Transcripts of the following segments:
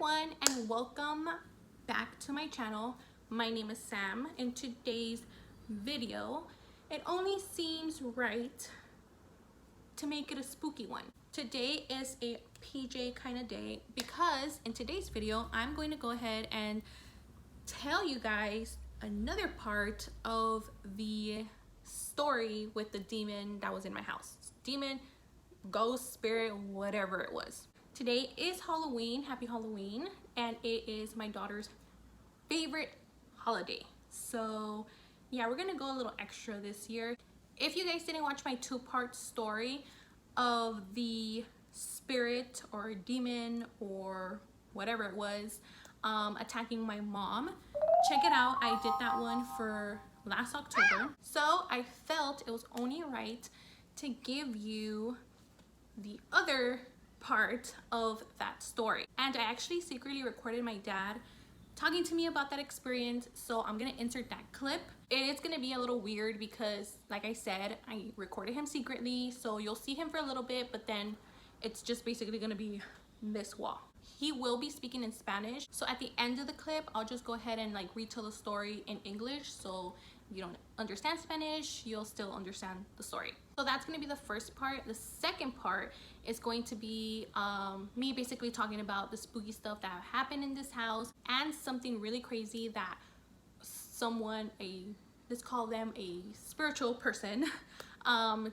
everyone, and welcome back to my channel. My name is Sam. In today's video, it only seems right to make it a spooky one. Today is a PJ kind of day because in today's video, I'm going to go ahead and tell you guys another part of the story with the demon that was in my house. Demon, ghost, spirit, whatever it was. Today is Halloween. Happy Halloween. And it is my daughter's favorite holiday. So yeah, we're gonna go a little extra this year. If you guys didn't watch my two-part story of the spirit or demon or whatever it was attacking my mom, check it out. I did that one for last October. So I felt it was only right to give you the other part of that story. And I actually secretly recorded my dad talking to me about that experience, so I'm gonna insert that clip. It's gonna be a little weird because, like I said, I recorded him secretly, so you'll see him for a little bit, but then it's just basically gonna be this wall. He will be speaking in Spanish, so at the end of the clip I'll just go ahead and like retell the story in English, so if you don't understand Spanish, you'll still understand the story. So that's gonna be the first part. The second part is going to be me basically talking about the spooky stuff that happened in this house and something really crazy that someone, let's call them a spiritual person,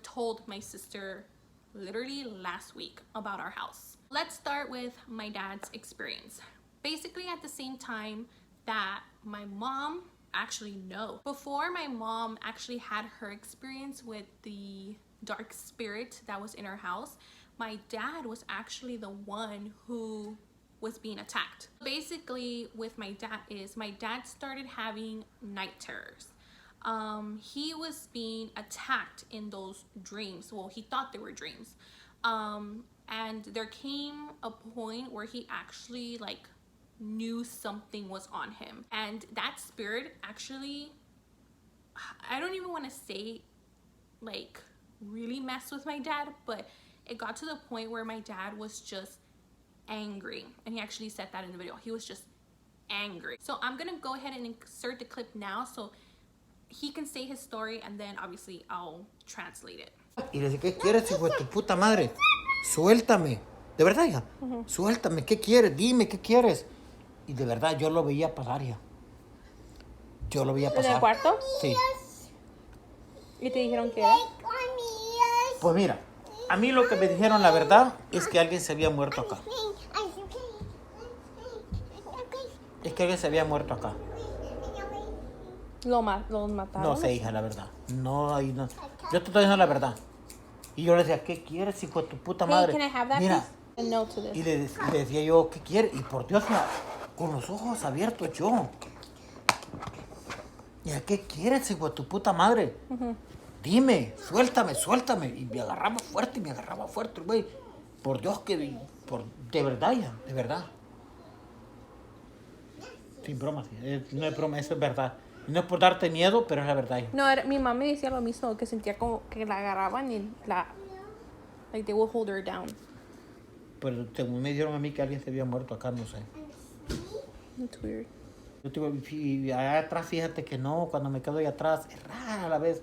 told my sister literally last week about our house. Let's start with my dad's experience. Basically at the same time that my mom, actually no, before my mom actually had her experience with the dark spirit that was in our house, my dad was actually the one who was being attacked. Basically with my dad started having night terrors. He was being attacked in those dreams. Well, he thought they were dreams. And there came a point where he actually like knew something was on him, and that spirit actually, I don't even want to say like really messed with my dad, but it got to the point where my dad was just angry, and he actually said that in the video. He was just angry. So I'm gonna go ahead and insert the clip now so he can say his story, and then obviously I'll translate it. Y le dice, ¿qué quieres, hijo de tu puta madre? Suéltame. De verdad, hija. Suéltame. ¿Qué quieres? Dime, ¿qué quieres? Y de verdad, yo lo veía pasar, hija. Yo lo veía pasar. ¿En el cuarto? Sí. ¿Y te dijeron qué era? Pues mira, a mí lo que me dijeron, la verdad, es que alguien se había muerto acá. Es que alguien se había muerto acá. ¿Los mataron? No sé, hija, la verdad. No, ahí no. Yo te estoy diciendo la verdad. Y yo le decía, ¿qué quieres, hijo de tu puta madre? Hey, can I have that, mira. please? No to this. Y le decía yo, ¿qué quieres? Y por Dios, hija, con los ojos abiertos yo. ¿Y a qué quieres, hijo de tu puta madre? Dime, suéltame, suéltame. Y me agarraba fuerte, güey. Por Dios que... de verdad, ya, de verdad. Sin bromas, no es broma, eso es verdad. No es por darte miedo, pero es la verdad. No, mi mamá me decía lo mismo, que sentía como que la agarraban y like they would hold her down. Pero según me dijeron a mí que alguien se había muerto acá, no sé. That's weird. Yo te digo, y allá atrás, fíjate que no, cuando me quedo ahí atrás, es rara la vez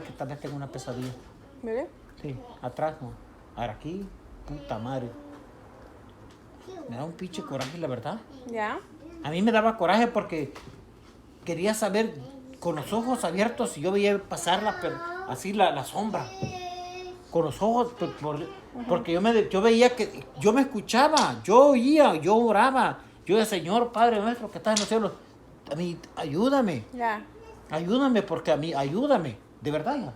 que también tengo una pesadilla. ¿Really? Sí, atrás no. Ahora aquí, puta madre. Me da un pinche coraje, la verdad. Yeah. A mí me daba coraje porque quería saber con los ojos abiertos si yo veía pasar así la sombra. Con los ojos, porque yo veía que yo me escuchaba, yo oía, yo oraba. Yo decía, Señor Padre nuestro que estás en los cielos, a mí, ayúdame. Yeah. Ayúdame, porque a mí, ayúdame, de verdad. Ya.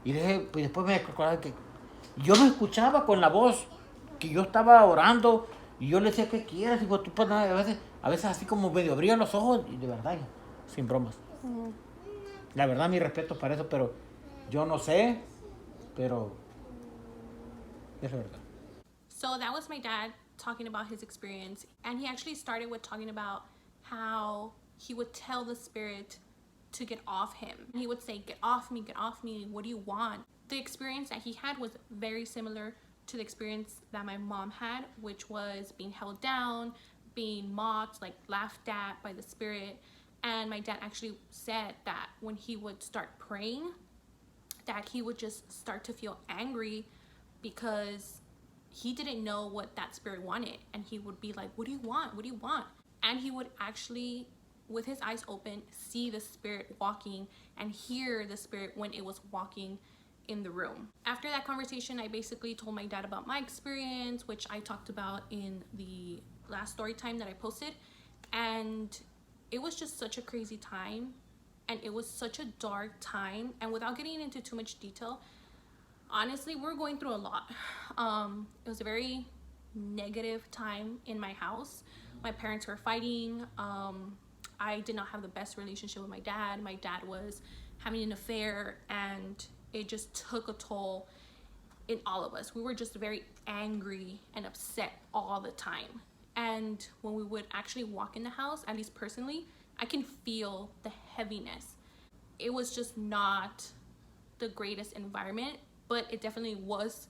Y pues después me acordaba que yo me escuchaba con la voz, que yo estaba orando, y yo le decía, ¿qué quieres? Digo, tú pues, a veces así como medio abría los ojos, y de verdad, ya, sin bromas. La verdad, mi respeto para eso, pero yo no sé, pero es la verdad. So that was my dad talking about his experience, and he actually started with talking about how he would tell the spirit to get off him. He would say, get off me, what do you want? The experience that he had was very similar to the experience that my mom had, which was being held down, being mocked, like laughed at by the spirit. And my dad actually said that when he would start praying, that he would just start to feel angry because he didn't know what that spirit wanted. And he would be like, what do you want? What do you want? And he would actually, with his eyes open, see the spirit walking and hear the spirit when it was walking in the room. After that conversation, I basically told my dad about my experience, which I talked about in the last story time that I posted. And it was just such a crazy time, and it was such a dark time. And without getting into too much detail, honestly, we're going through a lot. It was a very negative time in my house. My parents were fighting. I did not have the best relationship with my dad. My dad was having an affair, and it just took a toll in all of us. We were just very angry and upset all the time. And when we would actually walk in the house, at least personally, I can feel the heaviness. It was just not the greatest environment, but it definitely was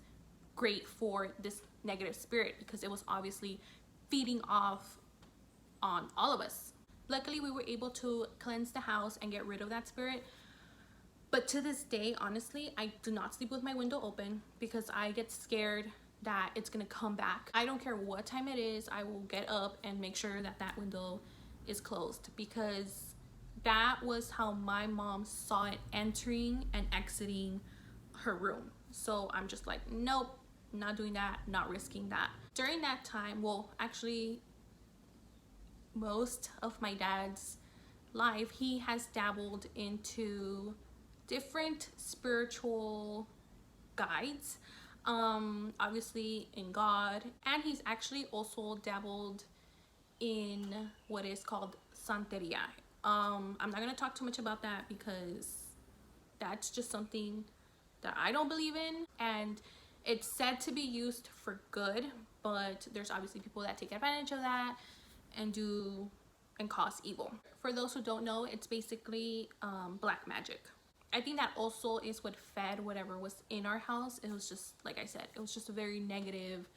great for this negative spirit because it was obviously feeding off on all of us. Luckily, we were able to cleanse the house and get rid of that spirit. But to this day, honestly, I do not sleep with my window open because I get scared that it's gonna come back. I don't care what time it is, I will get up and make sure that that window is closed, because that was how my mom saw it entering and exiting her room. So I'm just like, nope, not doing that, not risking that. During that time, well, actually, most of my dad's life, he has dabbled into different spiritual guides, obviously in God, and he's actually also dabbled in what is called Santeria. I'm not gonna talk too much about that because that's just something that I don't believe in, and it's said to be used for good, but there's obviously people that take advantage of that and do and cause evil. For those who don't know, it's basically black magic. I think that also is what fed whatever was in our house. It was just, like I said, it was just a very negative,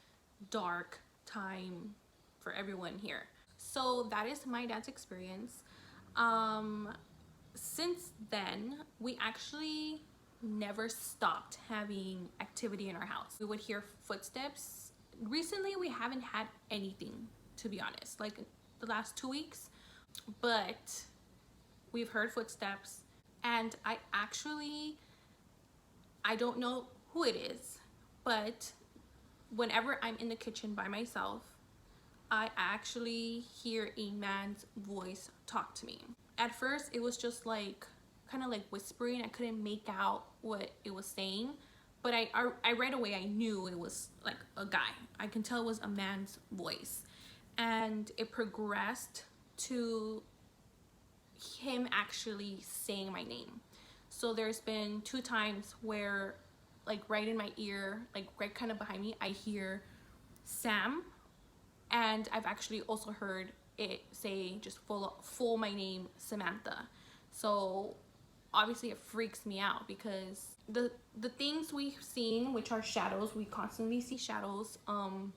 dark time for everyone here. So that is my dad's experience. Since then, we actually never stopped having activity in our house. We would hear footsteps. Recently, we haven't had anything, to be honest, like the last 2 weeks, but we've heard footsteps. And I don't know who it is, but whenever I'm in the kitchen by myself, I actually hear a man's voice talk to me. At first, it was just like, kind of like whispering. I couldn't make out what it was saying, but I right away, I knew it was like a guy. I can tell it was a man's voice. And it progressed to him actually saying my name. So there's been 2 times where, like right in my ear, like right kind of behind me, I hear Sam, and I've actually also heard it say just full my name, Samantha. So obviously it freaks me out because the things we've seen, which are shadows, we constantly see shadows on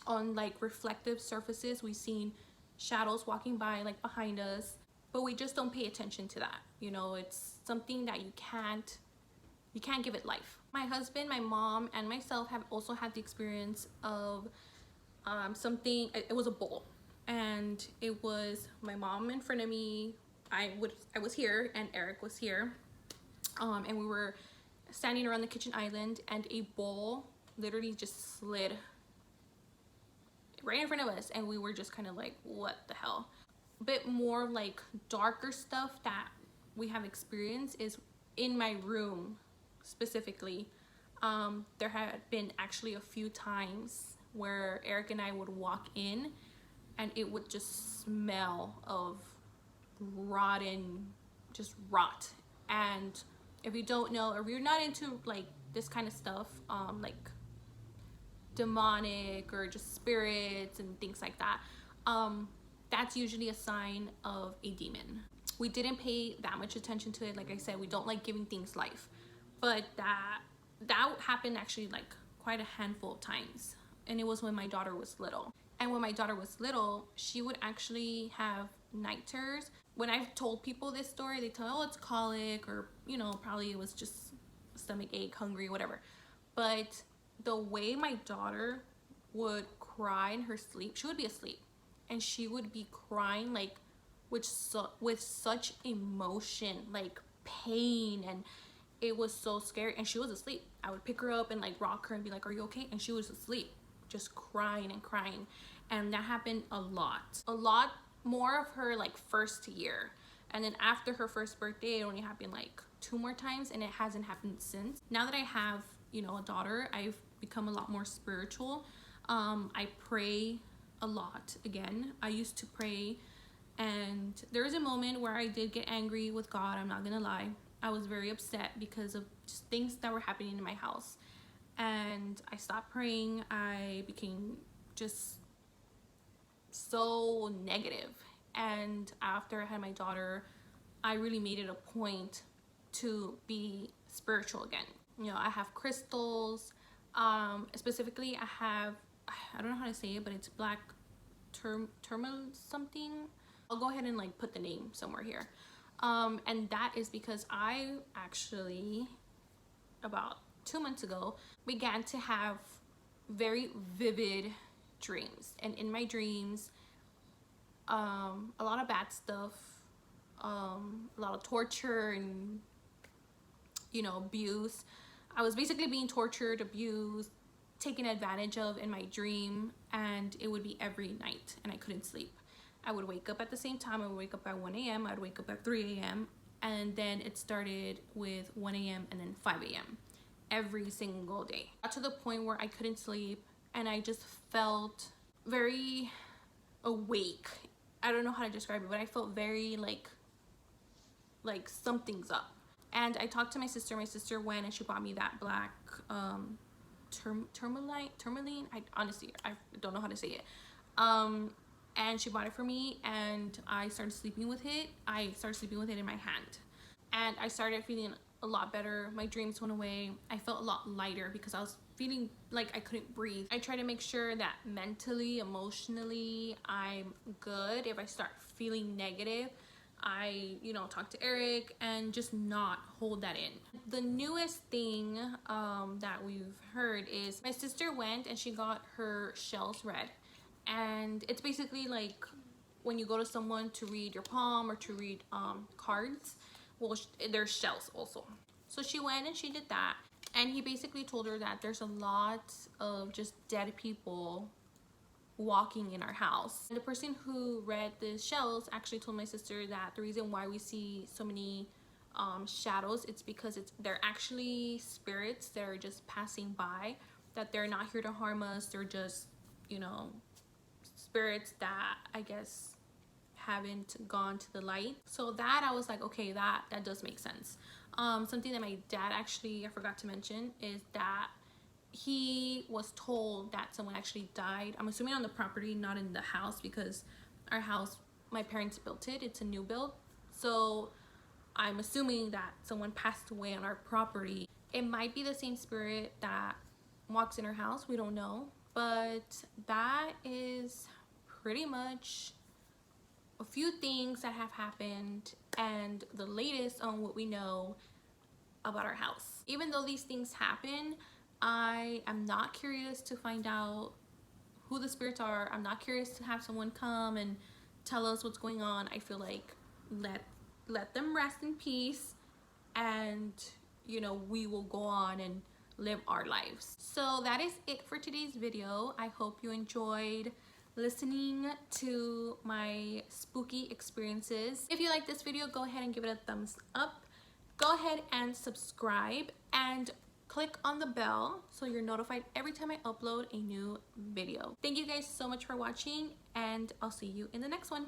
like reflective surfaces. We've seen shadows walking by like behind us, but we just don't pay attention to that. You know, it's something that you can't give it life. My husband, my mom, and myself have also had the experience of something. It was a bowl, and it was my mom in front of me. I was here, and Eric was here, and we were standing around the kitchen island, and a bowl literally just slid right in front of us, and we were just kind of like, what the hell? A bit more like darker stuff that we have experienced is in my room specifically. There had been actually a few times where Eric and I would walk in, and it would just smell of rotten, just rot. And if you don't know, or you're not into like this kind of stuff, like demonic or just spirits and things like that, that's usually a sign of a demon. We didn't pay that much attention to it. Like I said, we don't like giving things life, but that happened actually like quite a handful of times, and it was when my daughter was little. And when my daughter was little, she would actually have night terrors. When I've told people this story, they tell, oh, it's colic, or, you know, probably it was just stomach ache, hungry, whatever. But the way my daughter would cry in her sleep, she would be asleep, and she would be crying like with such emotion, like pain, and it was so scary. And she was asleep. I would pick her up and like rock her and be like, are you okay? And she was asleep, just crying and crying. And that happened a lot more of her like first year. And then after her first birthday, it only happened like 2 more times, and it hasn't happened since. Now that I have, you know, a daughter, I've become a lot more spiritual. I pray a lot again. I used to pray, and there was a moment where I did get angry with God. I'm not gonna lie. I was very upset because of just things that were happening in my house. And I stopped praying. I became just so negative. And after I had my daughter, I really made it a point to be spiritual again. You know, I have crystals. Specifically, I don't know how to say it, but it's black tourmaline something. I'll go ahead and like put the name somewhere here. And that is because I actually, about 2 months ago, began to have very vivid dreams. And in my dreams, a lot of bad stuff, a lot of torture and, you know, abuse. I was basically being tortured, abused, taken advantage of in my dream, and it would be every night, and I couldn't sleep. I would wake up at the same time. I would wake up at 1 a.m. I'd wake up at 3 a.m. And then it started with 1 a.m. and then 5 a.m. every single day. Got to the point where I couldn't sleep, and I just felt very awake. I don't know how to describe it, but I felt very like something's up. And I talked to my sister. My sister went and she bought me that black tourmaline. I honestly, I don't know how to say it. And she bought it for me, and I started sleeping with it. I started sleeping with it in my hand, and I started feeling a lot better. My dreams went away. I felt a lot lighter because I was feeling like I couldn't breathe. I try to make sure that mentally, emotionally, I'm good. If I start feeling negative, I, you know, talk to Eric and just not hold that in. The newest thing that we've heard is my sister went and she got her shells read. And it's basically like when you go to someone to read your palm or to read cards, well, there's shells also. So she went and she did that. And he basically told her that there's a lot of just dead people walking in our house. And the person who read the shells actually told my sister that the reason why we see so many shadows, it's because they're actually spirits that are just passing by, that they're not here to harm us. They're just, you know, spirits that I guess haven't gone to the light. So that I was like, okay, that does make sense. Something that my dad actually, I forgot to mention, is that he was told that someone actually died. I'm assuming on the property, not in the house, because our house, my parents built it. It's a new build. So I'm assuming that someone passed away on our property. It might be the same spirit that walks in our house. We don't know. But that is pretty much a few things that have happened and the latest on what we know about our house. Even though these things happen, I am not curious to find out who the spirits are. I'm not curious to have someone come and tell us what's going on. I feel like let them rest in peace, and you know, we will go on and live our lives. So that is it for today's video. I hope you enjoyed listening to my spooky experiences. If you like this video, go ahead and give it a thumbs up. Go ahead and subscribe and click on the bell so you're notified every time I upload a new video. Thank you guys so much for watching, and I'll see you in the next one.